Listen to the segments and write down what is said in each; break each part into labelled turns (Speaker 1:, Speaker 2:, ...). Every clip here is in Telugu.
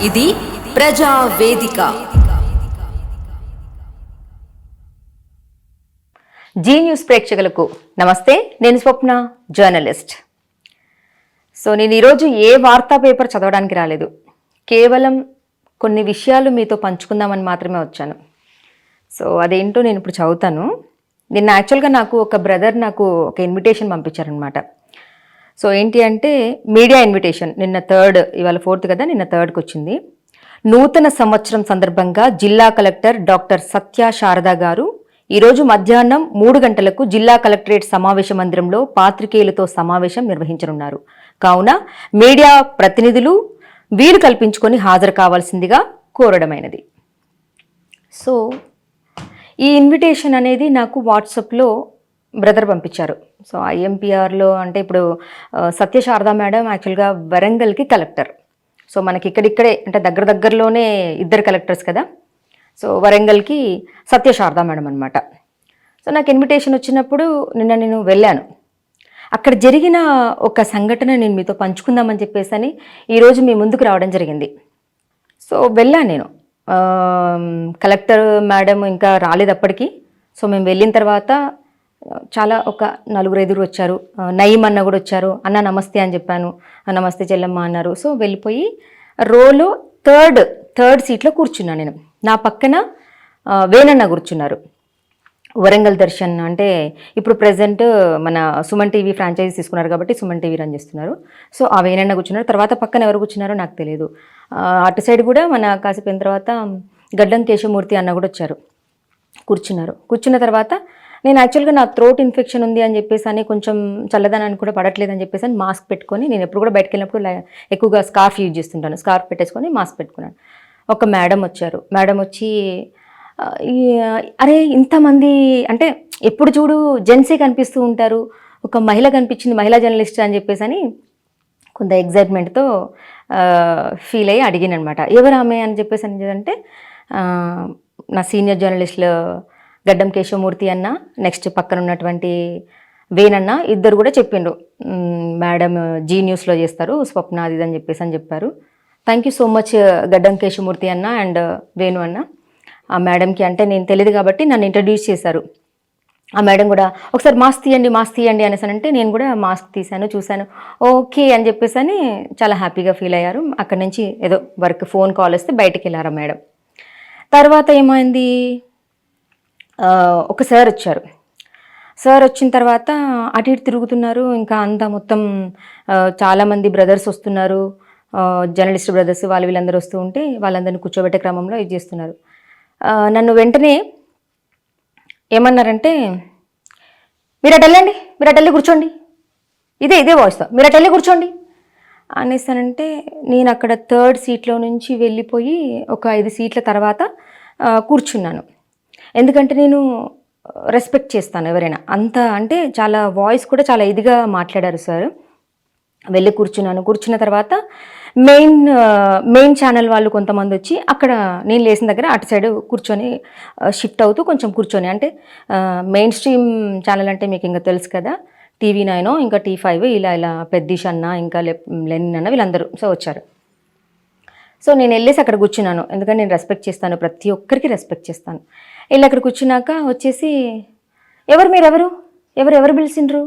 Speaker 1: ఇది ప్రజా వేదిక.
Speaker 2: జీ న్యూస్ ప్రేక్షకులకు నమస్తే. నేను స్వప్న, జర్నలిస్ట్. నేను ఈరోజు ఏ వార్తా పేపర్ చదవడానికి రాలేదు. కేవలం కొన్ని విషయాలు మీతో పంచుకుందామని మాత్రమే వచ్చాను. అదేంటో నేను ఇప్పుడు చదువుతాను. నిన్న యాక్చువల్గా నాకు ఒక బ్రదర్ నాకు ఒక ఇన్విటేషన్ పంపించారనమాట. ఏంటి అంటే మీడియా ఇన్విటేషన్. నిన్న 3rd, ఇవాళ 4th కదా, నిన్న 3rdకి వచ్చింది. నూతన సంవత్సరం సందర్భంగా జిల్లా కలెక్టర్ డాక్టర్ సత్య శారద గారు ఈరోజు మధ్యాహ్నం 3 గంటలకు జిల్లా కలెక్టరేట్ సమావేశ మందిరంలో పాత్రికేయులతో సమావేశం నిర్వహించనున్నారు. కావున మీడియా ప్రతినిధులు వీలు కల్పించుకొని హాజరు కావాల్సిందిగా కోరడమైనది. ఈ ఇన్విటేషన్ అనేది నాకు వాట్సాప్లో బ్రదర్ పంపించారు. ఐఎంపీఆర్లో అంటే ఇప్పుడు సత్యశారద మేడం యాక్చువల్గా వరంగల్కి కలెక్టర్. మనకి ఇక్కడిక్కడే అంటే దగ్గరలోనే 2 కలెక్టర్స్ కదా. వరంగల్కి సత్యశారద మేడం అనమాట. నాకు ఇన్విటేషన్ వచ్చినప్పుడు నిన్న నేను వెళ్ళాను. అక్కడ జరిగిన ఒక సంఘటన నేను మీతో పంచుకుందామని చెప్పేసి ఈరోజు మీ ముందుకు రావడం జరిగింది. వెళ్ళాను నేను. కలెక్టర్ మేడం ఇంకా రాలేదు అప్పటికి. మేము వెళ్ళిన తర్వాత చాలా ఒక 4-5 వచ్చారు. నయీం అన్న కూడా వచ్చారు. అన్న నమస్తే అని చెప్పాను. నమస్తే చెల్లమ్మ అన్నారు. వెళ్ళిపోయి రోలో థర్డ్ సీట్లో కూర్చున్నాను నేను. నా పక్కన వేణన్న కూర్చున్నారు. వరంగల్ దర్శన్ అంటే ఇప్పుడు ప్రజెంట్ మన సుమన్ టీవీ ఫ్రాంచైజీ తీసుకున్నారు కాబట్టి సుమన్ టీవీ రన్ చేస్తున్నారు. ఆ వేణన్న కూర్చున్నారు. తర్వాత పక్కన ఎవరు కూర్చున్నారో నాకు తెలియదు. అటు సైడ్ కూడా మన కాసేపోయిన తర్వాత గడ్డం కేశవమూర్తి అన్న కూడా వచ్చారు, కూర్చున్నారు. కూర్చున్న తర్వాత నేను యాక్చువల్గా నా థ్రోట్ ఇన్ఫెక్షన్ ఉంది అని చెప్పేసి కొంచెం చల్లదనాన్ని కూడా పడట్లేదు అని చెప్పేసి మాస్క్ పెట్టుకొని, నేను ఎప్పుడు కూడా బయటకు వెళ్ళినప్పుడు ఎక్కువగా స్కార్ఫ్ యూజ్ చేస్తుంటాను. స్కార్ఫ్ పెట్టేసుకొని మాస్క్ పెట్టుకున్నాను. ఒక మేడం వచ్చారు. మేడం వచ్చి అరే ఇంతమంది అంటే ఎప్పుడు చూడు జెంట్సే కనిపిస్తూ ఉంటారు, ఒక మహిళ కనిపించింది, మహిళా జర్నలిస్ట్ అని చెప్పేసి కొంత ఎగ్జైట్మెంట్తో ఫీల్ అయ్యి అడిగిననమాట. ఎవరు ఆమె అని చెప్పేసి అంటే నా సీనియర్ జర్నలిస్టులు గడ్డం కేశవమూర్తి అన్న, నెక్స్ట్ పక్కన ఉన్నటువంటి వేణన్న, ఇద్దరు కూడా చెప్పిండ్రు మేడం జీ న్యూస్లో చేస్తారు స్వప్న అది అని చెప్పారు. థ్యాంక్ యూ సో మచ్ గడ్డం కేశవమూర్తి అన్న అండ్ వేణు అన్న. ఆ మేడంకి అంటే నేను తెలియదు కాబట్టి నన్ను ఇంట్రడ్యూస్ చేశారు. ఆ మేడం కూడా ఒకసారి మాస్క్ తీయండి అనేసి అంటే నేను కూడా మాస్క్ తీశాను, చూశాను. ఓకే అని చెప్పేసి చాలా హ్యాపీగా ఫీల్ అయ్యారు. అక్కడి నుంచి ఏదో వర్క్ ఫోన్ కాల్ వస్తే బయటికి వెళ్ళారు ఆ మేడం. తర్వాత ఏమైంది, ఒక సార్ వచ్చారు. సార్ వచ్చిన తర్వాత అటు ఇటు తిరుగుతున్నారు. ఇంకా అంతా మొత్తం చాలామంది బ్రదర్స్ వస్తున్నారు, జర్నలిస్ట్ బ్రదర్స్ వీళ్ళందరూ వస్తూ ఉంటే వాళ్ళందరినీ కూర్చోబెట్టే క్రమంలో ఇది చేస్తున్నారు. నన్ను వెంటనే ఏమన్నారంటే, మీరు అటు వెళ్ళి కూర్చోండి, ఇదే వాయిస్తో మీరు అటు వెళ్ళి కూర్చోండి అనేసానంటే, నేను అక్కడ 3rd సీట్లో నుంచి వెళ్ళిపోయి ఒక 5 సీట్ల తర్వాత కూర్చున్నాను. ఎందుకంటే నేను రెస్పెక్ట్ చేస్తాను ఎవరైనా. అంత అంటే చాలా వాయిస్ కూడా చాలా ఇదిగా మాట్లాడారు సార్. వెళ్ళి కూర్చున్నాను. కూర్చున్న తర్వాత మెయిన్ ఛానల్ వాళ్ళు కొంతమంది వచ్చి అక్కడ నేను లేచిన దగ్గర అటు సైడ్ కూర్చొని షిఫ్ట్ అవుతూ కొంచెం కూర్చొని, అంటే మెయిన్ స్ట్రీమ్ ఛానల్ అంటే మీకు ఇంకా తెలుసు కదా, TV9 ఇంకా T5 ఇలా పెద్దీష్ అన్న ఇంకా లెనిన్ అన్న వీళ్ళందరూ వచ్చారు. నేను వెళ్ళేసి అక్కడ కూర్చున్నాను. ఎందుకంటే నేను రెస్పెక్ట్ చేస్తాను, ప్రతి ఒక్కరికి రెస్పెక్ట్ చేస్తాను. వెళ్ళి అక్కడ కూర్చున్నాక వచ్చేసి ఎవరు పిలిచిండ్రు,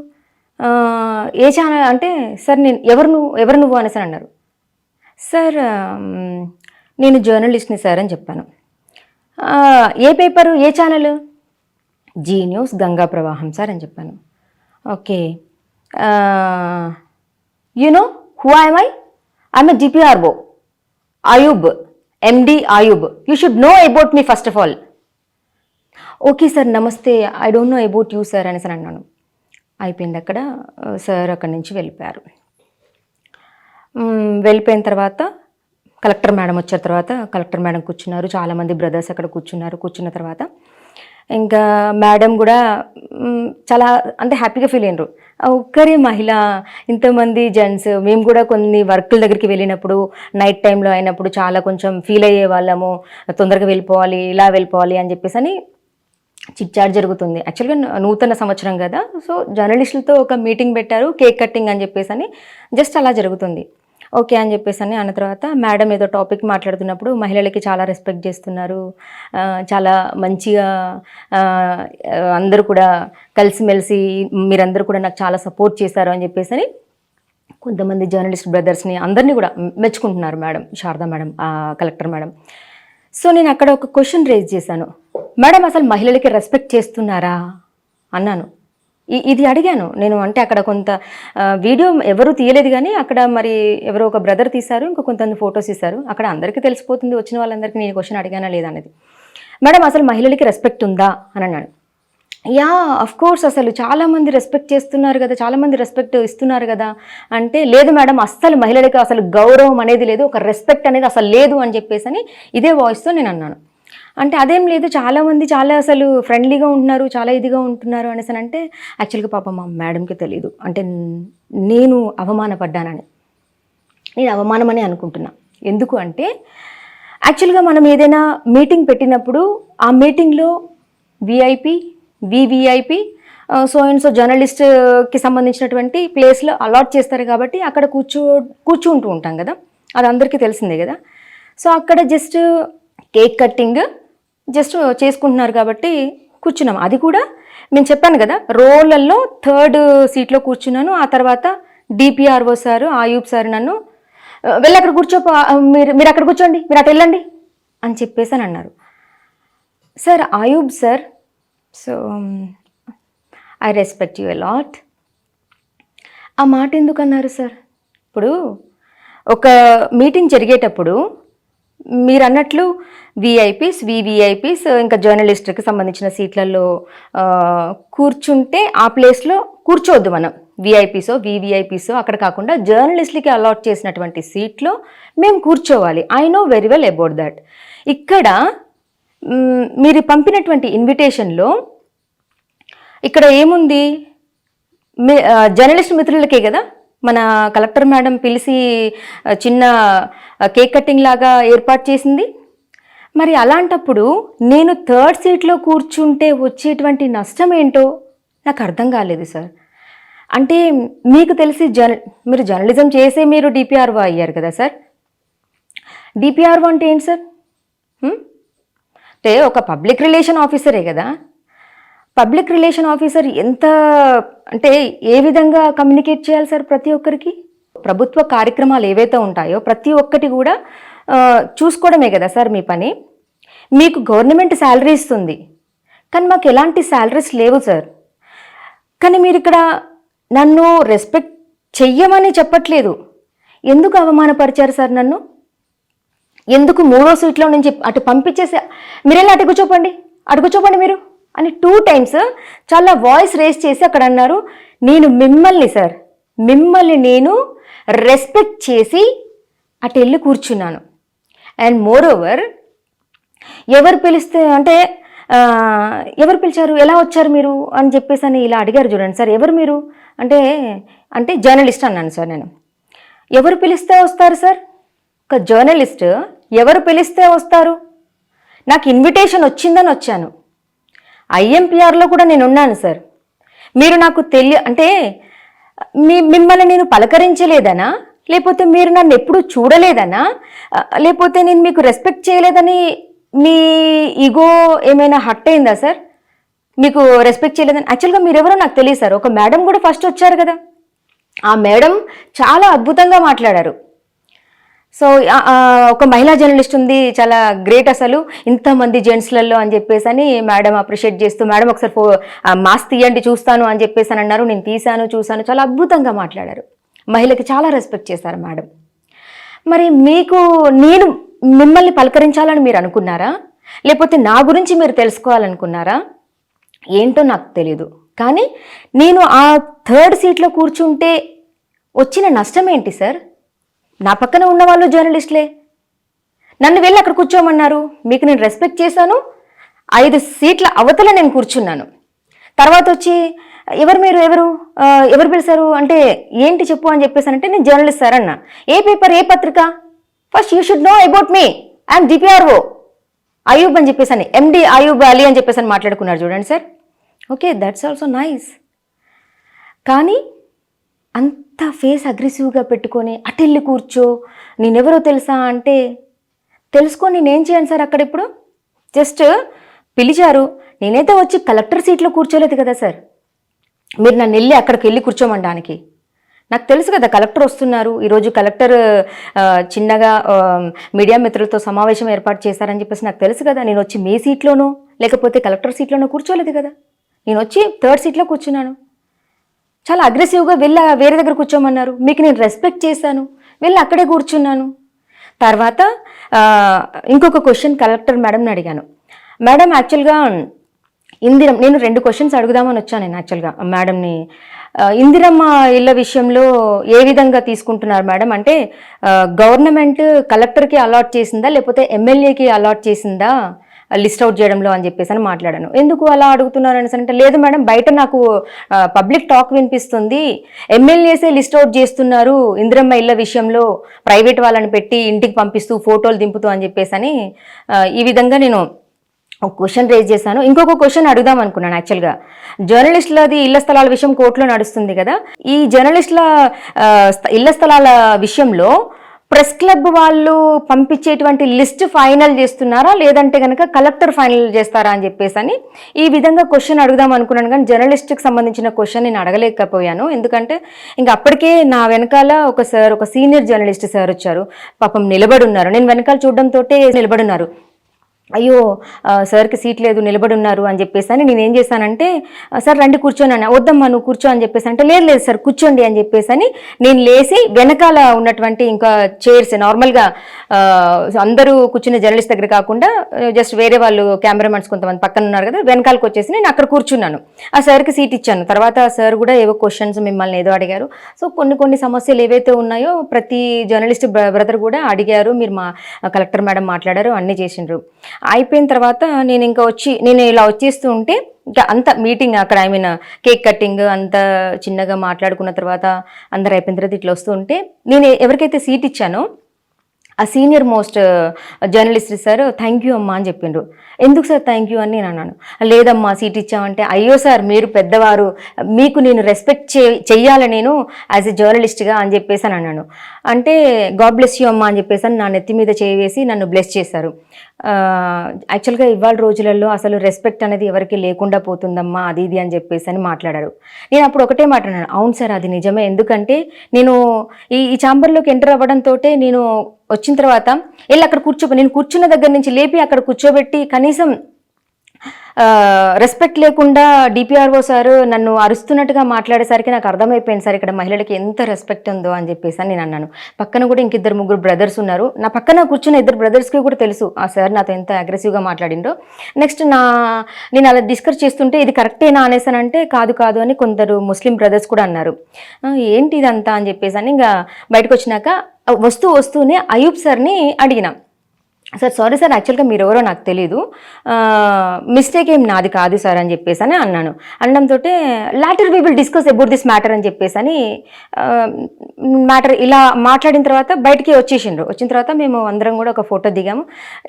Speaker 2: ఏ ఛానల్ అంటే, సార్ నేను ఎవరు నువ్వు అనేసి అన్నారు. సార్ నేను జర్నలిస్ట్ని సార్ అని చెప్పాను. ఏ పేపరు ఏ ఛానల్, జీ న్యూస్ గంగా ప్రవాహం సార్ అని చెప్పాను. Okay, know who I'm a GPRO Ayub, MD Ayub. You should know about me first of all. Okay sir నమస్తే, I don't know about you sir అనేసి అన్నాను. అయిపోయింది అక్కడ. సార్ అక్కడి నుంచి వెళ్ళిపోయారు. వెళ్ళిపోయిన తర్వాత కలెక్టర్ మేడం వచ్చారు. తర్వాత కలెక్టర్ మేడం కూర్చున్నారు. చాలామంది బ్రదర్స్ అక్కడ కూర్చున్నారు. కూర్చున్న తర్వాత ఇంకా మేడం కూడా చాలా అంటే హ్యాపీగా ఫీల్ అయినరు. ఒక్కరే మహిళ, ఇంతమంది జెంట్స్. మేము కూడా కొన్ని వర్కుల దగ్గరికి వెళ్ళినప్పుడు నైట్ టైంలో అయినప్పుడు చాలా కొంచెం ఫీల్ అయ్యే వాళ్ళము, తొందరగా వెళ్ళిపోవాలి, ఇలా వెళ్ళిపోవాలి అని చెప్పేసి చిట్చాట్ జరుగుతుంది. యాక్చువల్గా నూతన సంవత్సరం కదా, జర్నలిస్టులతో ఒక మీటింగ్ పెట్టారు, కేక్ కట్టింగ్ అని చెప్పేసి జస్ట్ అలా జరుగుతుంది. ఓకే అని చెప్పేసి అని అన్న తర్వాత మేడం ఏదో టాపిక్ మాట్లాడుతున్నప్పుడు మహిళలకి చాలా రెస్పెక్ట్ చేస్తున్నారు, చాలా మంచిగా అందరూ కూడా కలిసిమెలిసి మీరందరూ కూడా నాకు చాలా సపోర్ట్ చేశారు అని చెప్పేసి అని కొంతమంది జర్నలిస్ట్ బ్రదర్స్ని అందరినీ కూడా మెచ్చుకుంటున్నారు madam, Sharada madam, collector madam. So నేను అక్కడ ఒక క్వశ్చన్ రేజ్ చేశాను, మేడం అసలు మహిళలకి రెస్పెక్ట్ చేస్తున్నారా అన్నాను. ఇది అడిగాను నేను. అంటే అక్కడ కొంత వీడియో ఎవరు తీయలేదు కానీ అక్కడ మరి ఎవరో ఒక బ్రదర్ తీశారు, ఇంకా కొంతమంది ఫొటోస్ ఇస్తారు. అక్కడ అందరికీ తెలిసిపోతుంది, వచ్చిన వాళ్ళందరికీ నేను క్వశ్చన్ అడిగానా లేదా అనేది. మేడం అసలు మహిళలకి రెస్పెక్ట్ ఉందా అని అన్నాను. యా అఫ్ కోర్స్ అసలు చాలామంది రెస్పెక్ట్ చేస్తున్నారు కదా, చాలామంది రెస్పెక్ట్ ఇస్తున్నారు కదా అంటే, లేదు మేడం అస్సలు మహిళలకి అసలు గౌరవం అనేది లేదు, ఒక రెస్పెక్ట్ అనేది అసలు లేదు అని చెప్పేసి అని ఇదే వాయిస్తో నేను అన్నాను. అంటే అదేం లేదు, చాలామంది చాలా అసలు ఫ్రెండ్లీగా ఉంటున్నారు, చాలా ఇదిగా ఉంటున్నారు అనేసి అంటే, యాక్చువల్గా పాపం మా మేడంకి తెలీదు అంటే నేను అవమానపడ్డానని. నేను అవమానమని అనుకుంటున్నా. ఎందుకు అంటే యాక్చువల్గా మనం ఏదైనా మీటింగ్ పెట్టినప్పుడు ఆ మీటింగ్లో VIP, VVIP, so and so జర్నలిస్ట్కి సంబంధించినటువంటి ప్లేస్లో అలాట్ చేస్తారు కాబట్టి అక్కడ కూర్చుంటూ ఉంటాం కదా, అది అందరికీ తెలిసిందే కదా. సో అక్కడ జస్ట్ కేక్ కట్టింగ్ జస్ట్ చేసుకుంటున్నారు కాబట్టి కూర్చున్నాం. అది కూడా నేను చెప్పాను కదా, రోలల్లో 3rd సీట్లో కూర్చున్నాను. ఆ తర్వాత డిపిఆర్ఓ సారు, ఆయూబ్ సార్ నన్ను వెళ్ళి అక్కడ కూర్చోపో, మీరు అక్కడ కూర్చోండి, మీరు అటు వెళ్ళండి అని చెప్పేసి అని అన్నారు. Sir Ayub sir, so I respect you a lot. ఆ మాట ఎందుకు అన్నారు సార్? ఇప్పుడు ఒక మీటింగ్ జరిగేటప్పుడు మీరు అన్నట్లు విఐపీస్, వివిఐపీస్, ఇంకా జర్నలిస్ట్కి సంబంధించిన సీట్లలో కూర్చుంటే ఆ ప్లేస్లో కూర్చోవద్దు మనం. విఐపీసో వివిఐపీసో అక్కడ కాకుండా జర్నలిస్ట్లకి అలాట్ చేసినటువంటి సీట్లో మేము కూర్చోవాలి. I know very well about that. ఇక్కడ మీరు పంపినటువంటి ఇన్విటేషన్లో ఇక్కడ ఏముంది, జర్నలిస్ట్ మిత్రులకే కదా మన కలెక్టర్ మేడం పిలిచి చిన్న కేక్ కటింగ్ లాగా ఏర్పాటు చేసింది. మరి అలాంటప్పుడు నేను 3rd సీట్లో కూర్చుంటే వచ్చేటువంటి నష్టం ఏంటో నాకు అర్థం కాలేదు సార్. అంటే మీకు తెలిసి మీరు జర్నలిజం చేసే మీరు డిపిఆర్ఓ అయ్యారు కదా సార్. డిపిఆర్ఓ అంటే ఏంటి సార్? అంటే ఒక పబ్లిక్ రిలేషన్ ఆఫీసరే కదా. పబ్లిక్ రిలేషన్ ఆఫీసర్ ఎంత అంటే ఏ విధంగా కమ్యూనికేట్ చేయాలి సార్ ప్రతి ఒక్కరికి? ప్రభుత్వ కార్యక్రమాలు ఏవైతే ఉంటాయో ప్రతి ఒక్కటి కూడా చూసుకోవడమే కదా సార్ మీ పని. మీకు గవర్నమెంట్ శాలరీ ఇస్తుంది, కానీ మాకు ఎలాంటి శాలరీస్ లేవు సార్. కానీ మీరు ఇక్కడ నన్ను రెస్పెక్ట్ చెయ్యమని చెప్పట్లేదు, ఎందుకు అవమానపరిచారు సార్ నన్ను? ఎందుకు 3వ సీట్లో నుంచి అటు పంపించేసి మీరెళ్ళి అటు కూర్చోపండి మీరు అని 2 times చాలా వాయిస్ రేస్ చేసి అక్కడ అన్నారు. నేను మిమ్మల్ని నేను రెస్పెక్ట్ చేసి అటు వెళ్ళి కూర్చున్నాను. అండ్ మోర్ ఓవర్ ఎవరు పిలిస్తే అంటే ఎవరు పిలిచారు, ఎలా వచ్చారు మీరు అని చెప్పేసి అని ఇలా అడిగారు చూడండి సార్. ఎవరు మీరు అంటే జర్నలిస్ట్ అన్నాను సార్ నేను. ఎవరు పిలిస్తే వస్తారు సార్? ఒక జర్నలిస్ట్ ఎవరు పిలిస్తే వస్తారు? నాకు ఇన్విటేషన్ వచ్చిందని వచ్చాను. ఐఎంపిఆర్లో కూడా నేను ఉన్నాను సార్. మీరు నాకు అంటే మిమ్మల్ని నేను పలకరించలేదనా, లేకపోతే మీరు నన్ను ఎప్పుడూ చూడలేదనా, లేకపోతే నేను మీకు రెస్పెక్ట్ చేయలేదని మీ ఈగో ఏమైనా హర్ట్ అయిందా సార్? మీకు రెస్పెక్ట్ చేయలేదని యాక్చువల్గా మీరెవరో నాకు తెలియదు సార్. ఒక మేడం కూడా ఫస్ట్ వచ్చారు కదా, ఆ మేడం చాలా అద్భుతంగా మాట్లాడారు. సో ఒక మహిళా జర్నలిస్ట్ ఉంది, చాలా గ్రేట్ అసలు ఇంతమంది జెంట్స్లలో అని చెప్పేసి అని మేడం అప్రిషియేట్ చేస్తూ, మేడం ఒకసారి మాస్ తీయండి చూస్తాను అని చెప్పేసి అని అన్నారు. నేను చూశాను, చాలా అద్భుతంగా మాట్లాడారు. మహిళకి చాలా రెస్పెక్ట్ చేశారు మేడం. మరి నేను మిమ్మల్ని పలకరించాలని మీరు అనుకున్నారా, లేకపోతే నా గురించి మీరు తెలుసుకోవాలనుకున్నారా ఏంటో నాకు తెలీదు. కానీ నేను ఆ 3rd సీట్లో కూర్చుంటే వచ్చిన నష్టం ఏంటి సార్? నా పక్కన ఉన్న వాళ్ళు జర్నలిస్టులే, నన్ను వెళ్ళి అక్కడ కూర్చోమన్నారు. మీకు నేను రెస్పెక్ట్ చేశాను, 5 సీట్ల అవతల నేను కూర్చున్నాను. తర్వాత వచ్చి ఎవరు పిలిచారు అంటే ఏంటి చెప్పు అని చెప్పేసానంటే నేను జర్నలిస్ట్ సార్ అన్నా. ఏ పేపర్, ఏ పత్రిక? First you should know about me, I'm DPRO Ayub అని చెప్పేసాను, ఎండి అయూబ్ అలీ అని చెప్పేసాను మాట్లాడుకున్నారు చూడండి sir. Okay, that's also nice. కానీ అంత అంత ఫేస్ అగ్రెసివ్గా పెట్టుకొని అటెళ్ళి కూర్చో, నేనెవరో తెలుసా అంటే తెలుసుకొని నేనేం చేయను సార్ అక్కడ ఇప్పుడు? జస్ట్ పిలిచారు, నేనైతే వచ్చి కలెక్టర్ సీట్లో కూర్చోలేదు కదా సార్, మీరు నన్ను వెళ్ళి అక్కడికి వెళ్ళి కూర్చోమనడానికి. నాకు తెలుసు కదా కలెక్టర్ వస్తున్నారు, ఈరోజు కలెక్టర్ చిన్నగా మీడియా మిత్రులతో సమావేశం ఏర్పాటు చేశారని చెప్పేసి నాకు తెలుసు కదా. నేను వచ్చి మీ సీట్లోనో లేకపోతే కలెక్టర్ సీట్లోనో కూర్చోలేదు కదా, నేను వచ్చి థర్డ్ సీట్లో కూర్చున్నాను. చాలా అగ్రెసివ్గా వెళ్ళి వేరే దగ్గర కూర్చోమన్నారు, మీకు నేను రెస్పెక్ట్ చేశాను, వెళ్ళి అక్కడే కూర్చున్నాను. తర్వాత ఇంకొక క్వశ్చన్ కలెక్టర్ మేడంని అడిగాను. మేడం యాక్చువల్గా నేను 2 క్వశ్చన్స్ అడుగుదామని వచ్చాను నేను యాక్చువల్గా మేడంని. ఇందిరమ్మ ఇళ్ళ విషయంలో ఏ విధంగా తీసుకుంటున్నారు మేడం అంటే, గవర్నమెంట్ కలెక్టర్కి అలాట్ చేసిందా లేకపోతే ఎమ్మెల్యేకి అలాట్ చేసిందా లిస్ట్ అవుట్ చేయడంలో అని చెప్పేసి అని మాట్లాడాను. ఎందుకు అలా అడుగుతున్నారు అనేసి అంటే, లేదు మేడం బయట నాకు పబ్లిక్ టాక్ వినిపిస్తుంది, ఎమ్మెల్యేసే లిస్ట్ అవుట్ చేస్తున్నారు ఇందిరమ్మ ఇళ్ళ విషయంలో, ప్రైవేట్ వాళ్ళని పెట్టి ఇంటికి పంపిస్తూ ఫోటోలు దింపుతూ అని చెప్పేసి అని ఈ విధంగా నేను ఒక క్వశ్చన్ రేజ్ చేశాను. ఇంకొక క్వశ్చన్ అడుగుదాం అనుకున్నాను యాక్చువల్గా. జర్నలిస్టులది ఇళ్ల స్థలాల విషయం కోర్టులో నడుస్తుంది కదా, ఈ జర్నలిస్టుల ఇళ్ల స్థలాల విషయంలో ప్రెస్ క్లబ్ వాళ్ళు పంపించేటువంటి లిస్ట్ ఫైనల్ చేస్తున్నారా లేదంటే కనుక కలెక్టర్ ఫైనల్ చేస్తారా అని చెప్పేసి అని ఈ విధంగా క్వశ్చన్ అడుగుదాం అనుకున్నాను. కానీ జర్నలిస్ట్కి సంబంధించిన క్వశ్చన్ నేను అడగలేకపోయాను. ఎందుకంటే ఇంకా అప్పటికే నా వెనకాల ఒక సీనియర్ జర్నలిస్ట్ సార్ వచ్చారు, పాపం నిలబడి ఉన్నారు. నేను వెనకాల చూడడంతో నిలబడి ఉన్నారు. అయ్యో సార్కి సీట్ లేదు నిలబడి ఉన్నారు అని చెప్పేసి అని నేను ఏం చేశానంటే, సార్ రండి కూర్చోని అన్న, వద్దమ్మా నువ్వు కూర్చో అని చెప్పేసి అంటే, లేదు సార్ కూర్చోండి అని చెప్పేసి అని నేను లేచి వెనకాల ఉన్నటువంటి ఇంకా చైర్స్ నార్మల్గా అందరూ కూర్చునే జర్నలిస్ట్ దగ్గర కాకుండా జస్ట్ వేరే వాళ్ళు కెమెరామెన్స్ కొంతమంది పక్కన ఉన్నారు కదా, వెనకాలకు వచ్చేసి నేను అక్కడ కూర్చున్నాను. ఆ సార్కి సీట్ ఇచ్చాను. తర్వాత ఆ సార్ కూడా ఏవో క్వశ్చన్స్ మిమ్మల్ని ఏదో అడిగారు. సో కొన్ని సమస్యలు ఏవైతే ఉన్నాయో ప్రతి జర్నలిస్ట్ బ్రదర్ కూడా అడిగారు, మీరు మా కలెక్టర్ మేడం మాట్లాడారు, అన్నీ చేసిండ్రు. అయిపోయిన తర్వాత నేను ఇలా వచ్చేస్తూ ఉంటే ఇంకా అంత మీటింగ్ అక్కడ కేక్ కట్టింగ్ అంతా చిన్నగా మాట్లాడుకున్న తర్వాత అందరు అయిపోయిన తర్వాత ఇట్లా వస్తూ ఉంటే నేను ఎవరికైతే సీట్ ఇచ్చానో ఆ senior most journalist sir thank you అమ్మా అని చెప్పిండ్రు. ఎందుకు సార్ థ్యాంక్ యూ అని నేను అన్నాను. లేదమ్మా సీట్ ఇచ్చామంటే, అయ్యో సార్ మీరు పెద్దవారు, మీకు నేను రెస్పెక్ట్ చెయ్యాలి నేను యాజ్ ఎ జర్నలిస్ట్గా అని చెప్పేసి అని అన్నాను. అంటే గాడ్ బ్లెస్ యూ అమ్మా అని చెప్పేసి నా నెత్తి మీద చేసి నన్ను బ్లెస్ చేశారు. యాక్చువల్గా ఇవాళ రోజులలో అసలు రెస్పెక్ట్ అనేది ఎవరికి లేకుండా పోతుందమ్మా అది ఇది అని చెప్పేసి అని మాట్లాడారు. నేను అప్పుడు ఒకటే మాట్లాడాను, అవును సార్ అది నిజమే. ఎందుకంటే నేను ఈ ఛాంబర్లోకి ఎంటర్ అవ్వడంతో నేను వచ్చిన తర్వాత వెళ్ళి అక్కడ నేను కూర్చున్న దగ్గర నుంచి లేపి అక్కడ కూర్చోబెట్టి కనీసం రెస్పెక్ట్ లేకుండా డిపిఆర్ఓ సార్ నన్ను అరుస్తున్నట్టుగా మాట్లాడేసరికి నాకు అర్థమైపోయింది సార్ ఇక్కడ మహిళలకి ఎంత రెస్పెక్ట్ ఉందో అని చెప్పేసి నేను అన్నాను. పక్కన కూడా ఇంక 2-3 బ్రదర్స్ ఉన్నారు. నా పక్కన కూర్చున్న 2 బ్రదర్స్కి కూడా తెలుసు ఆ సార్ నాతో ఎంత అగ్రెసివ్గా మాట్లాడిండ్రో. నెక్స్ట్ నేను అలా డిస్కస్ చేస్తుంటే ఇది కరెక్టేనా అనేసానంటే కాదు అని కొందరు ముస్లిం బ్రదర్స్ కూడా అన్నారు. ఏంటి ఇదంతా అని చెప్పేసి అని ఇంకా బయటకు వచ్చినాక వస్తూనే అయూబ్ సార్ని అడిగిన, సార్ సారీ సార్ యాక్చువల్గా మీరు ఎవరో నాకు తెలీదు, మిస్టేక్ ఏం నాది కాదు సార్ అని చెప్పేసి అని అన్నాను. అనడంతో later we will discuss about this matter అని చెప్పేసి అని మ్యాటర్ ఇలా మాట్లాడిన తర్వాత బయటికి వచ్చేసిండ్రు. వచ్చిన తర్వాత మేము అందరం కూడా ఒక ఫోటో దిగాము.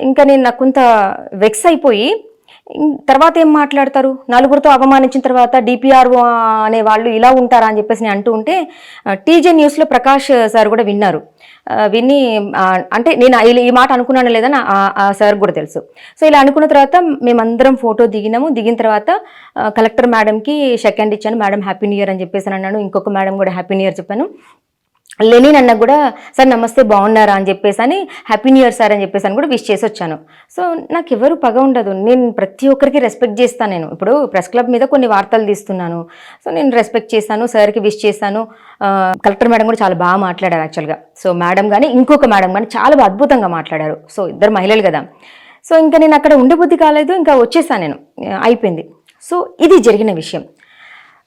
Speaker 2: ఇంకా నాకు కొంత వెక్స్ అయిపోయి తర్వాత ఏం మాట్లాడతారు, నలుగురితో అవమానించిన తర్వాత డిపిఆర్ఓ అనే వాళ్ళు ఇలా ఉంటారా అని చెప్పేసి నేను అంటూ ఉంటే టీజే న్యూస్లో ప్రకాష్ సార్ కూడా విన్నారు. విని అంటే నేను ఈ మాట అనుకున్నాను లేదని ఆ సార్ కూడా తెలుసు. సో ఇలా అనుకున్న తర్వాత మేమందరం ఫోటో దిగిన తర్వాత కలెక్టర్ మేడంకి షేక్ హ్యాండ్ ఇచ్చాను. మేడం హ్యాపీ న్యూ ఇయర్ అని చెప్పేసి అన్నాను. ఇంకొక మేడం కూడా హ్యాపీ న్యూ ఇయర్ చెప్పాను. లెనిన్ అన్న కూడా సార్ నమస్తే బాగున్నారా అని చెప్పేసి అని హ్యాపీ న్యూ ఇయర్ సార్ అని చెప్పేసి అని కూడా విష్ చేసి వచ్చాను. సో నాకు ఎవరు పగ ఉండదు, నేను ప్రతి ఒక్కరికి రెస్పెక్ట్ చేస్తాను. నేను ఇప్పుడు ప్రెస్ క్లబ్ మీద కొన్ని వార్తలు తీస్తున్నాను, సో నేను రెస్పెక్ట్ చేశాను, సార్కి విష్ చేశాను. కలెక్టర్ మేడం కూడా చాలా బాగా మాట్లాడారు యాక్చువల్గా. సో మేడం కానీ ఇంకొక మేడం కానీ చాలా అద్భుతంగా మాట్లాడారు. సో ఇద్దరు మహిళలు కదా. సో ఇంకా నేను అక్కడ ఉండబుద్ధి కాలేదు, ఇంకా వచ్చేసాను నేను, అయిపోయింది. సో ఇది జరిగిన విషయం.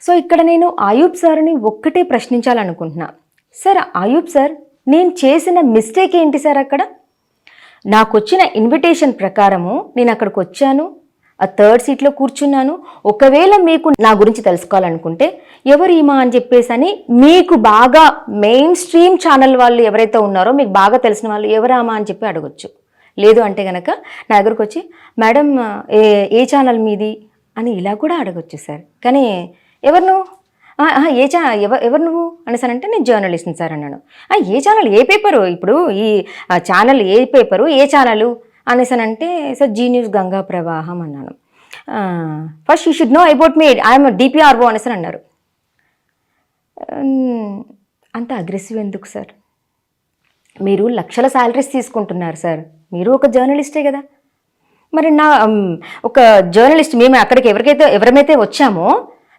Speaker 2: సో ఇక్కడ నేను అయూబ్ సార్ని ఒక్కటే ప్రశ్నించాలనుకుంటున్నా. సార్ అయూబ్ సార్ నేను చేసిన మిస్టేక్ ఏంటి సార్? అక్కడ నాకు వచ్చిన ఇన్విటేషన్ ప్రకారము నేను అక్కడికి వచ్చాను, ఆ థర్డ్ సీట్లో కూర్చున్నాను. ఒకవేళ మీకు నా గురించి తెలుసుకోవాలనుకుంటే ఎవరు ఈమా అని చెప్పేసి అని మీకు బాగా మెయిన్ స్ట్రీమ్ ఛానల్ వాళ్ళు ఎవరైతే ఉన్నారో మీకు బాగా తెలిసిన వాళ్ళు ఎవరామా అని చెప్పి అడగొచ్చు. లేదు అంటే కనుక నా దగ్గరకు వచ్చి మేడం ఏ ఛానల్ మీది అని ఇలా కూడా అడగొచ్చు సార్. కానీ ఎవరు ఏ ఛానల్ ఎవరు నువ్వు అనేసానంటే నేను జర్నలిస్ట్ని సార్ అన్నాను. ఏ ఛానల్ ఏ పేపరు ఇప్పుడు ఈ ఛానల్ ఏ పేపరు ఏ ఛానలు అనేసానంటే సార్ జీ న్యూస్ గంగా ప్రవాహం అన్నాను. First you should know about me I'm DPRO అనేసి అన్నారు. అంత అగ్రెసివ్ ఎందుకు సార్? మీరు లక్షల శాలరీస్ తీసుకుంటున్నారు సార్, మీరు ఒక జర్నలిస్టే కదా. మరి ఒక జర్నలిస్ట్ మేము అక్కడికి ఎవరైతే వచ్చామో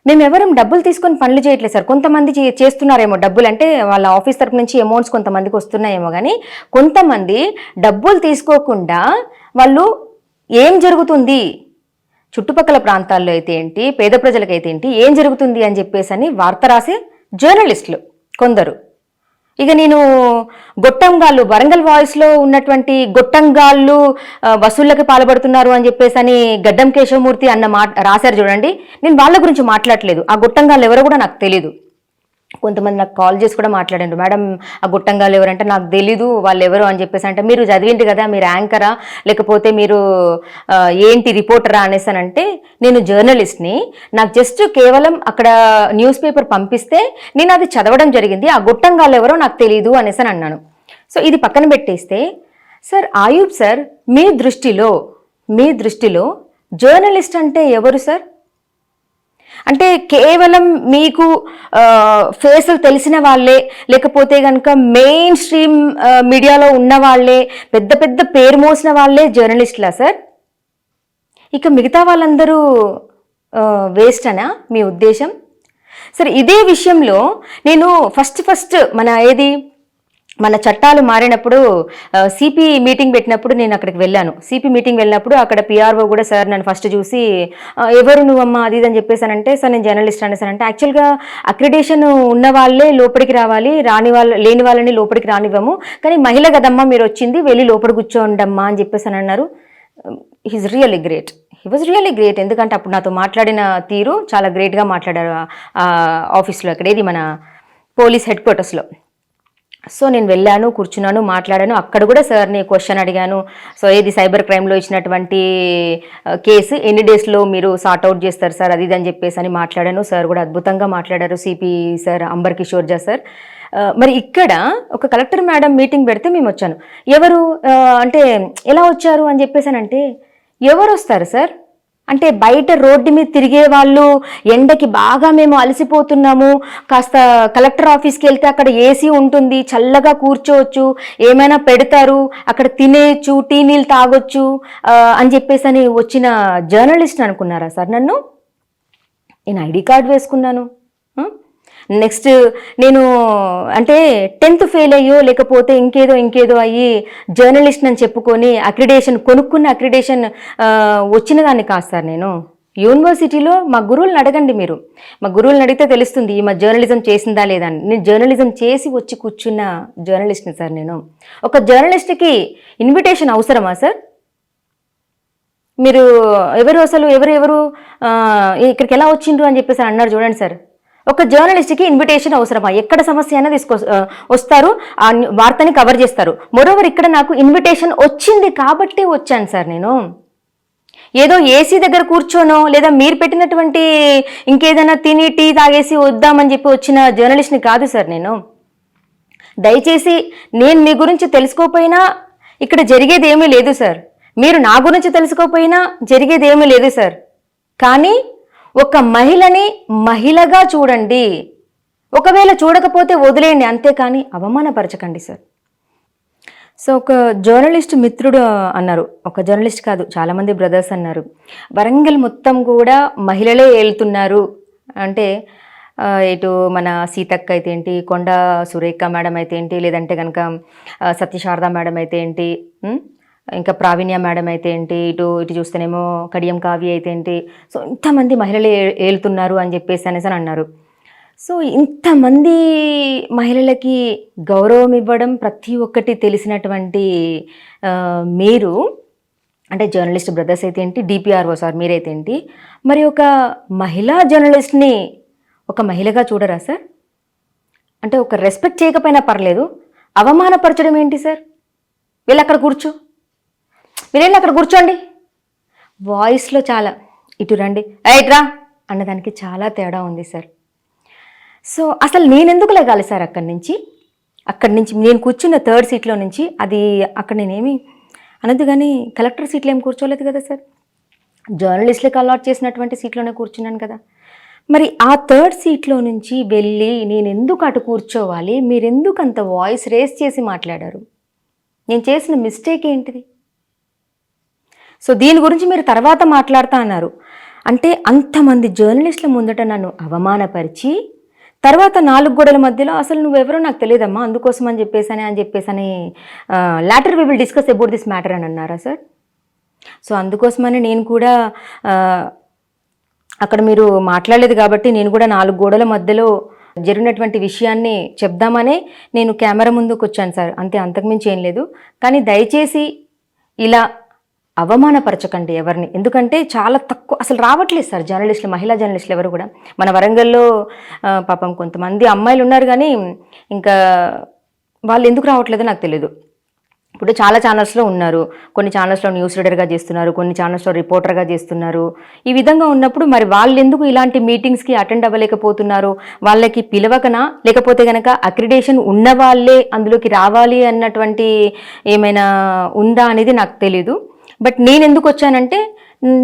Speaker 2: మేమెవరం డబ్బులు తీసుకొని పనులు చేయట్లేదు సార్. కొంతమంది చేస్తున్నారేమో డబ్బులు, అంటే వాళ్ళ ఆఫీస్ తరపు నుంచి అమౌంట్స్ కొంతమందికి వస్తున్నాయేమో, కానీ కొంతమంది డబ్బులు తీసుకోకుండా వాళ్ళు ఏం జరుగుతుంది చుట్టుపక్కల ప్రాంతాల్లో అయితే ఏంటి, పేద ప్రజలకైతే ఏంటి, ఏం జరుగుతుంది అని చెప్పేసి అని వార్త రాసే జర్నలిస్టులు కొందరు. ఇక నేను గొట్టంగాళ్ళు, వరంగల్ వాయిస్లో ఉన్నటువంటి గొట్టంగాళ్ళు వసూళ్ళకి పాల్పడుతున్నారు అని చెప్పేసి అని గడ్డం కేశవమూర్తి అన్న రాశారు చూడండి. నేను వాళ్ళ గురించి మాట్లాడలేదు, ఆ గొట్టంగాళ్ళు ఎవరో కూడా నాకు తెలీదు. కొంతమంది నాకు కాల్ చేసి కూడా మాట్లాడండి, మేడం ఆ గొట్టంగాళ్ళు ఎవరంటే నాకు తెలీదు వాళ్ళు ఎవరు అని చెప్పేసి. అంటే మీరు చదివింది కదా, మీరు యాంకరా లేకపోతే మీరు ఏంటి రిపోర్టరా అనేసానంటే నేను జర్నలిస్ట్ని, నాకు జస్ట్ కేవలం అక్కడ న్యూస్ పేపర్ పంపిస్తే నేను అది చదవడం జరిగింది, ఆ గొట్టంగాళ్ళు ఎవరో నాకు తెలీదు అనేసి అన్నాను. సో ఇది పక్కన పెట్టేస్తే సార్ ఆయూబ్ సార్, మీ దృష్టిలో జర్నలిస్ట్ అంటే ఎవరు సార్? అంటే కేవలం మీకు ఫేసులు తెలిసిన వాళ్ళే, లేకపోతే కనుక మెయిన్ స్ట్రీమ్ మీడియాలో ఉన్న వాళ్ళే, పెద్ద పెద్ద పేరు మోసిన వాళ్ళే జర్నలిస్టులా సార్? ఇక మిగతా వాళ్ళందరూ వేస్ట్ అనా మీ ఉద్దేశం? సరే, ఇదే విషయంలో నేను ఫస్ట్ మన చట్టాలు మారినప్పుడు సిపి మీటింగ్ పెట్టినప్పుడు నేను అక్కడికి వెళ్ళాను. సిపి మీటింగ్ వెళ్ళినప్పుడు అక్కడ పిఆర్ఓ కూడా సార్ నన్ను ఫస్ట్ చూసి ఎవరు నువ్వమ్మా అది ఇది అని చెప్పేసానంటే, సార్ నేను జర్నలిస్ట్ అనేసానంటే, యాక్చువల్గా అక్రిడేషన్ ఉన్న వాళ్ళే లోపలికి రావాలి, లేని వాళ్ళని లోపలికి రానివ్వము, కానీ మహిళ కదమ్మా మీరు వచ్చింది, వెళ్ళి లోపలి కూర్చోండమ్మా అని చెప్పేసి అని అన్నారు. He was really great. ఎందుకంటే అప్పుడు నాతో మాట్లాడిన తీరు చాలా గ్రేట్గా మాట్లాడారు ఆఫీస్లో, అక్కడ ఏది మన పోలీస్ హెడ్ క్వార్టర్స్లో. సో నేను వెళ్ళాను, కూర్చున్నాను, మాట్లాడాను. అక్కడ కూడా సార్ని క్వశ్చన్ అడిగాను. సో ఏది సైబర్ క్రైమ్లో ఇచ్చినటువంటి కేసు ఎన్ని డేస్లో మీరు సార్ట్అవుట్ చేస్తారు సార్, అది ఇది అని చెప్పేసి అని మాట్లాడాను. సార్ కూడా అద్భుతంగా మాట్లాడారు, సిపి సార్ అంబర్ కిషోర్ జా సార్. మరి ఇక్కడ ఒక కలెక్టర్ మేడం మీటింగ్ పెడితే మేము వచ్చాను. ఎవరు అంటే ఎలా వచ్చారు అని చెప్పేసానంటే, ఎవరు వస్తారు సార్ అంటే బయట రోడ్డు మీద తిరిగే వాళ్ళు, ఎండకి బాగా మేము అలసిపోతున్నాము, కాస్త కలెక్టర్ ఆఫీస్కి వెళ్తే అక్కడ ఏసీ ఉంటుంది, చల్లగా కూర్చోవచ్చు, ఏమైనా పెడతారు, అక్కడ తినేయచ్చు, టీ నీళ్ళు తాగొచ్చు అని చెప్పేసి అని వచ్చిన జర్నలిస్ట్ అనుకున్నారా సార్ నన్ను? నేను ఐడి కార్డు వేసుకున్నాను. నెక్స్ట్ నేను అంటే 10th ఫెయిల్ అయ్యో లేకపోతే ఇంకేదో అయ్యి జర్నలిస్ట్ అని చెప్పుకొని కొనుక్కున్న అక్రిడేషన్ వచ్చిన దాన్ని కాదు సార్. నేను యూనివర్సిటీలో మా గురువులను అడగండి, మీరు మా గురువులను అడిగితే తెలుస్తుంది ఈ మా జర్నలిజం చేసిందా లేదా అని. నేను జర్నలిజం చేసి వచ్చి కూర్చున్న జర్నలిస్ట్ని సార్. నేను ఒక జర్నలిస్ట్కి ఇన్విటేషన్ అవసరమా సార్? మీరు ఎవరు ఇక్కడికి ఎలా వచ్చిండ్రు అని చెప్పేసి అన్నారు చూడండి సార్. ఒక జర్నలిస్ట్కి ఇన్విటేషన్ అవసరమా? ఎక్కడ సమస్య అయినా వస్తారు, ఆ వార్తని కవర్ చేస్తారు. మరోవర్ ఇక్కడ నాకు ఇన్విటేషన్ వచ్చింది కాబట్టి వచ్చాను సార్. నేను ఏదో ఏసీ దగ్గర కూర్చోనో లేదా మీరు పెట్టినటువంటి ఇంకేదైనా తిని టీ తాగేసి వద్దామని చెప్పి వచ్చిన జర్నలిస్ట్ని కాదు సార్ నేను. దయచేసి నేను మీ గురించి తెలుసుకోకపోయినా ఇక్కడ జరిగేది ఏమీ లేదు సార్, మీరు నా గురించి తెలుసుకోకపోయినా జరిగేది ఏమీ లేదు సార్. కానీ ఒక మహిళని మహిళగా చూడండి, ఒకవేళ చూడకపోతే వదిలేయండి, అంతేకాని అవమానపరచకండి సార్. సో ఒక జర్నలిస్ట్ మిత్రుడు అన్నారు, ఒక జర్నలిస్ట్ కాదు చాలామంది బ్రదర్స్ అన్నారు, వరంగల్ మొత్తం కూడా మహిళలే ఏలుతున్నారు అంటే, ఇటు మన సీతక్క అయితే ఏంటి, కొండ సురేఖ మేడం అయితే ఏంటి, లేదంటే కనుక సత్యశారదా మేడం అయితే ఏంటి, ఇంకా ప్రావీణ్య మేడం అయితే ఏంటి, ఇటు చూస్తేనేమో కడియం కావ్య అయితే ఏంటి, సో ఇంతమంది మహిళలు ఏలుతున్నారు అని చెప్పేసి అనేసి అన్నారు. సో ఇంతమంది మహిళలకి గౌరవం ఇవ్వడం ప్రతి ఒక్కటి తెలిసినటువంటి మీరు అంటే జర్నలిస్ట్ బ్రదర్స్ అయితే ఏంటి, డిపిఆర్ఓ సార్ మీరైతే ఏంటి, మరి ఒక మహిళా జర్నలిస్ట్ని ఒక మహిళగా చూడరా సార్? అంటే ఒక రెస్పెక్ట్ చేయకపోయినా పర్లేదు, అవమానపరచడం ఏంటి సార్? వెళ్ళి అక్కడ కూర్చోండి, వాయిస్లో చాలా ఇటు రండి ఇట్రా అన్నదానికి చాలా తేడా ఉంది సార్. సో అసలు నేనెందుకు లెగాలి సార్ అక్కడి నుంచి నేను కూర్చున్న థర్డ్ సీట్లో నుంచి, అది అక్కడ నేనేమి అనద్దు కానీ కలెక్టర్ సీట్లో ఏం కూర్చోలేదు కదా సార్, జర్నలిస్టులకు అలాట్ చేసినటువంటి సీట్లోనే కూర్చున్నాను కదా. మరి ఆ థర్డ్ సీట్లో నుంచి వెళ్ళి నేను ఎందుకు అటు కూర్చోవాలి, మీరు ఎందుకు అంత వాయిస్ రేస్ చేసి మాట్లాడారు, నేను చేసిన మిస్టేక్ ఏంటిది? సో దీని గురించి మీరు తర్వాత మాట్లాడుతా అన్నారు. అంటే అంతమంది జర్నలిస్టుల ముందట నన్ను అవమానపరిచి తర్వాత 4 గోడల మధ్యలో అసలు నువ్వెవరో నాకు తెలియదమ్మా అందుకోసం అని చెప్పేసని later we will discuss about this matter అని అన్నారా సార్? సో అందుకోసమని నేను కూడా అక్కడ మీరు మాట్లాడలేదు కాబట్టి నేను కూడా 4 గోడల మధ్యలో జరిగినటువంటి విషయాన్ని చెప్దామనే నేను కెమెరా ముందుకు వచ్చాను సార్, అంతే, అంతకుమించి ఏం లేదు. కానీ దయచేసి ఇలా అవమానపరచకండి ఎవరిని, ఎందుకంటే చాలా తక్కువ అసలు రావట్లేదు సార్ జర్నలిస్టులు, మహిళా జర్నలిస్టులు ఎవరు కూడా. మన వరంగల్లో పాపం కొంతమంది అమ్మాయిలు ఉన్నారు కానీ ఇంకా వాళ్ళు ఎందుకు రావట్లేదో నాకు తెలియదు. ఇప్పుడు చాలా ఛానల్స్లో ఉన్నారు, కొన్ని ఛానల్స్లో న్యూస్ రీడర్గా చేస్తున్నారు, కొన్ని ఛానల్స్లో రిపోర్టర్గా చేస్తున్నారు. ఈ విధంగా ఉన్నప్పుడు మరి వాళ్ళు ఎందుకు ఇలాంటి మీటింగ్స్కి అటెండ్ అవ్వలేకపోతున్నారు? వాళ్ళకి పిలవకనా, లేకపోతే కనుక అక్రిడేషన్ ఉన్న వాళ్ళే అందులోకి రావాలి అన్నటువంటి ఏమైనా ఉందా అనేది నాకు తెలీదు. బట్ నేను ఎందుకు వచ్చానంటే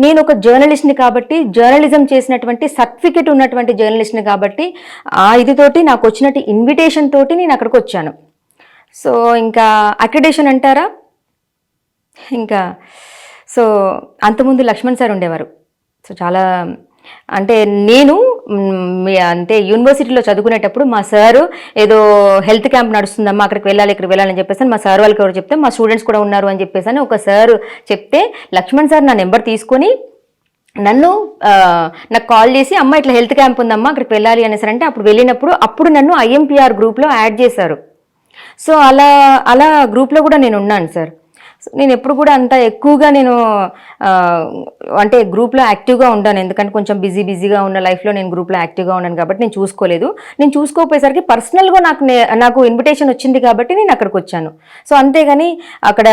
Speaker 2: నేను ఒక జర్నలిస్ట్ని కాబట్టి, జర్నలిజం చేసినటువంటి సర్టిఫికెట్ ఉన్నటువంటి జర్నలిస్ట్ని కాబట్టి ఆ ఇదితోటి నాకు వచ్చినట్టు ఇన్విటేషన్ తోటి నేను అక్కడికి వచ్చాను. సో ఇంకా అక్రిడేషన్ అంటారా, ఇంకా సో అంతకుముందు లక్ష్మణ్ సార్ ఉండేవారు. సో చాలా అంటే నేను అంటే యూనివర్సిటీలో చదువుకునేటప్పుడు మా సారు ఏదో హెల్త్ క్యాంప్ నడుస్తుందమ్మా అక్కడికి వెళ్ళాలని చెప్పేసి మా సార్ వాళ్ళకి ఎవరు చెప్తే మా స్టూడెంట్స్ కూడా ఉన్నారు అని చెప్పేసి ఒక సార్ చెప్తే లక్ష్మణ్ సార్ నా నెంబర్ తీసుకొని నన్ను నాకు కాల్ చేసి అమ్మ ఇట్లా హెల్త్ క్యాంప్ ఉందమ్మా అక్కడికి వెళ్ళాలి అనేసి అంటే అప్పుడు వెళ్ళినప్పుడు అప్పుడు నన్ను IMPR గ్రూప్లో యాడ్ చేశారు. సో అలా గ్రూప్లో కూడా నేను ఉన్నాను సార్. నేను ఎప్పుడు కూడా అంత ఎక్కువగా నేను అంటే గ్రూప్లో యాక్టివ్గా ఉంటాను, ఎందుకంటే కొంచెం బిజీగా ఉన్న లైఫ్లో నేను గ్రూప్లో యాక్టివ్గా ఉన్నాను కాబట్టి నేను చూసుకోలేదు. నేను చూసుకోపోయేసరికి పర్సనల్గా నాకు ఇన్విటేషన్ వచ్చింది కాబట్టి నేను అక్కడికి వచ్చాను. సో అంతేగాని అక్కడ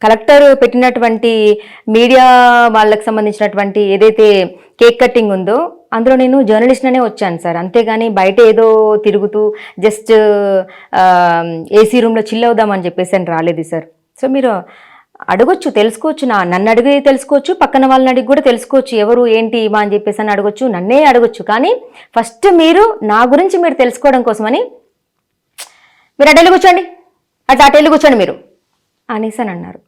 Speaker 2: కలెక్టర్ పెట్టినటువంటి మీడియా వాళ్ళకి సంబంధించినటువంటి ఏదైతే కేక్ కట్టింగ్ ఉందో అందులో నేను జర్నలిస్ట్ అనే వచ్చాను సార్, అంతేగాని బయట ఏదో తిరుగుతూ జస్ట్ AC రూమ్లో చిల్ అవుదామని చెప్పేసి అని రాలేదు సార్. సో మీరు అడగొచ్చు, తెలుసుకోవచ్చు, నన్ను అడిగి తెలుసుకోవచ్చు, పక్కన వాళ్ళని అడిగి కూడా తెలుసుకోవచ్చు ఎవరు ఏంటి మా అని చెప్పేసి అని అడగొచ్చు, నన్నే అడగొచ్చు. కానీ ఫస్ట్ మీరు నా గురించి మీరు తెలుసుకోవడం కోసమని మీరు అటెళ్ళు కూర్చోండి, అటెళ్ళు కూర్చోండి మీరు అనేసి అని అన్నారు.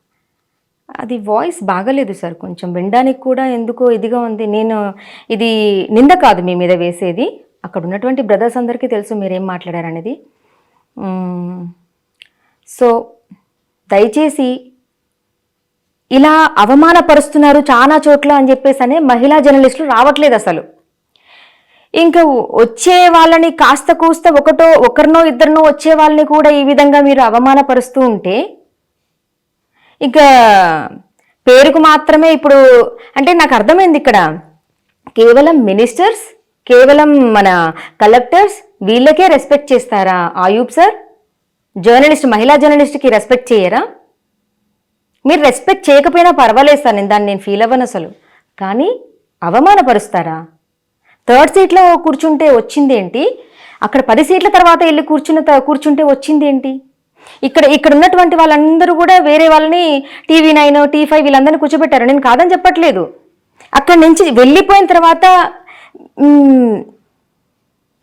Speaker 2: అది వాయిస్ బాగలేదు సార్, కొంచెం వినడానికి కూడా ఎందుకో ఇదిగా ఉంది. నేను ఇది నింద కాదు మీ మీద వేసేది, అక్కడ ఉన్నటువంటి బ్రదర్స్ అందరికీ తెలుసు మీరేం మాట్లాడారనేది. సో దయచేసి ఇలా అవమానపరుస్తున్నారు చాలా చోట్ల అని చెప్పేసి మహిళా జర్నలిస్టులు రావట్లేదు అసలు. ఇంకా వచ్చే వాళ్ళని కాస్త కూస్త ఒకరినో ఇద్దరినో వచ్చే వాళ్ళని కూడా ఈ విధంగా మీరు అవమానపరుస్తూ ఉంటే ఇంకా పేరుకు మాత్రమే ఇప్పుడు అంటే నాకు అర్థమైంది ఇక్కడ కేవలం మినిస్టర్స్, కేవలం మన కలెక్టర్స్ వీళ్ళకే రెస్పెక్ట్ చేస్తారా ఆయూబ్ సార్? జర్నలిస్ట్, మహిళా జర్నలిస్ట్కి రెస్పెక్ట్ చేయరా? మీరు రెస్పెక్ట్ చేయకపోయినా పర్వాలేదు సార్, నేను ఫీల్ అవ్వను అసలు, కానీ అవమానపరుస్తారా? థర్డ్ సీట్లో కూర్చుంటే వచ్చింది ఏంటి, అక్కడ 10 సీట్ల తర్వాత వెళ్ళి కూర్చుంటే వచ్చింది ఏంటి? ఇక్కడ ఉన్నటువంటి వాళ్ళందరూ కూడా వేరే వాళ్ళని TV9, T5 వీళ్ళందరినీ కూర్చోబెట్టారు, నేను కాదని చెప్పట్లేదు. అక్కడి నుంచి వెళ్ళిపోయిన తర్వాత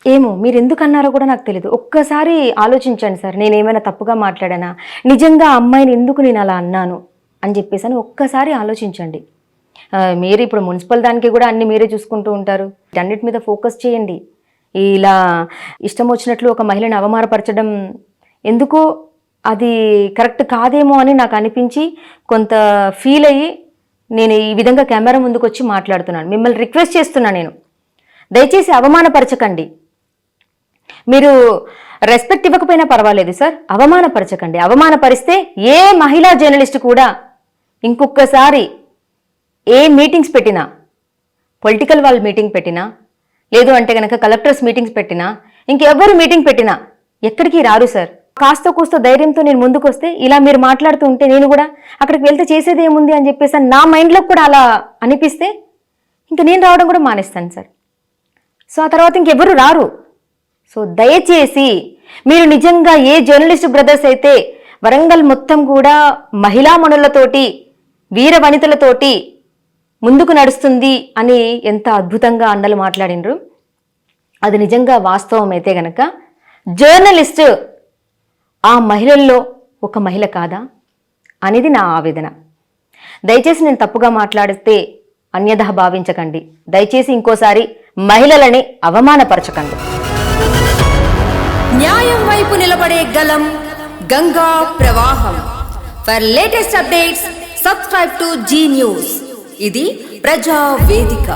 Speaker 2: ఏమో మీరు ఎందుకు అన్నారో కూడా నాకు తెలియదు. ఒక్కసారి ఆలోచించండి సార్, నేనేమైనా తప్పుగా మాట్లాడానా, నిజంగా అమ్మాయిని ఎందుకు నేను అలా అన్నాను అని చెప్పేసి ఒక్కసారి ఆలోచించండి. మీరు ఇప్పుడు మున్సిపల్ దానికి కూడా అన్ని మీరే చూసుకుంటూ ఉంటారు, అన్నిటి మీద ఫోకస్ చేయండి. ఇలా ఇష్టం వచ్చినట్లు ఒక మహిళను అవమానపరచడం ఎందుకో అది కరెక్ట్ కాదేమో అని నాకు అనిపించి కొంత ఫీల్ అయ్యి నేను ఈ విధంగా కెమెరా ముందుకు వచ్చి మాట్లాడుతున్నాను. మిమ్మల్ని రిక్వెస్ట్ చేస్తున్నాను, నేను దయచేసి అవమానపరచకండి. మీరు రెస్పెక్ట్ ఇవ్వకపోయినా పర్వాలేదు సార్, అవమానపరచకండి. అవమానపరిస్తే ఏ మహిళా జర్నలిస్ట్ కూడా ఇంకొకసారి ఏ మీటింగ్స్ పెట్టినా, పొలిటికల్ వాళ్ళ మీటింగ్ పెట్టినా, లేదు అంటే కనుక కలెక్టర్స్ మీటింగ్స్ పెట్టినా, ఇంకెవ్వరు మీటింగ్ పెట్టినా ఎక్కడికి రారు సార్. కాస్త కూస్త ధైర్యంతో నేను ముందుకు వస్తే ఇలా మీరు మాట్లాడుతూ ఉంటే నేను కూడా అక్కడికి వెళ్తే చేసేది ఏముంది అని చెప్పేసి నా మైండ్లో కూడా అలా అనిపిస్తే ఇంకా నేను రావడం కూడా మానేస్తాను సార్. సో ఆ తర్వాత ఇంకెవ్వరు రారు. సో దయచేసి మీరు నిజంగా ఏ జర్నలిస్ట్ బ్రదర్స్ అయితే వరంగల్ మొత్తం కూడా మహిళా మణులతోటి వీర వనితలతోటి ముందుకు నడుస్తుంది అని ఎంత అద్భుతంగా అన్నలు మాట్లాడినరు, అది నిజంగా వాస్తవం అయితే గనక జర్నలిస్ట్ ఆ మహిళల్లో ఒక మహిళ కాదా అనేది నా ఆవేదన. దయచేసి నేను తప్పుగా మాట్లాడితే అన్యథా భావించకండి. దయచేసి ఇంకోసారి మహిళలని అవమానపరచకండి.
Speaker 1: న్యాయం వైపు నిలబడే గలం గంగా ప్రవాహం. For latest updates subscribe to Zee news. ఇది ప్రజా వేదిక.